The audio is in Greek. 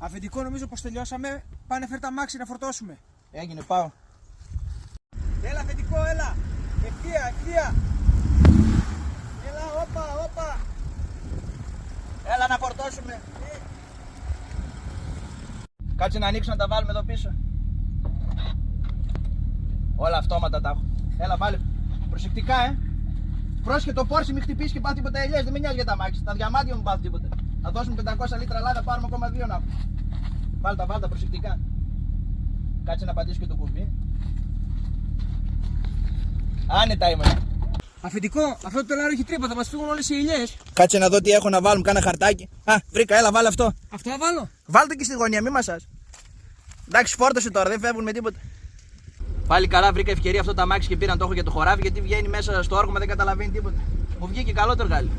Αφεντικό, νομίζω πως τελειώσαμε. Πάνε φέρ τα μάξι να φορτώσουμε. Έγινε, πάω. Έλα, αφεντικό, έλα. Ευθεία, ευθεία. Έλα, όπα. Έλα να φορτώσουμε. Κάτσε να ανοίξω να τα βάλουμε εδώ πίσω. Όλα αυτόματα τα έχω. Έλα, βάλε. Προσεκτικά, Πρόσχε το πόρσι, μην χτυπήσει και πάθει τίποτα ελιές. Δεν με νοιάζει για τα μάξι. Τα διαμάτια μου πάθει τίποτα. Θα δώσουμε 500 λίτρα λάδι, πάρουμε ακόμα 2 να πούμε. Βάλτα προσεκτικά. Κάτσε να πατήσω και το κουμπί. Άνετα είμαστε. Αφεντικό, αυτό το τελάριο έχει τρύπα, θα μας φύγουν όλες οι ελιές. Κάτσε να δω τι έχω να βάλουμε, κάνα χαρτάκι. Α, βρήκα, έλα, βάλε αυτό. Αυτό θα βάλω. Βάλτε και στη γωνία, μη μασάς. Εντάξει, φόρτωσε τώρα, δεν φεύγουν με τίποτα. Πάλι καλά, βρήκα ευκαιρία αυτό το αμάξι και πήραν το έχω για το χωράφι γιατί βγαίνει μέσα στο όργωμα, δεν καταλαβαίνει τίποτα. Μου βγήκε καλό το εργάλι.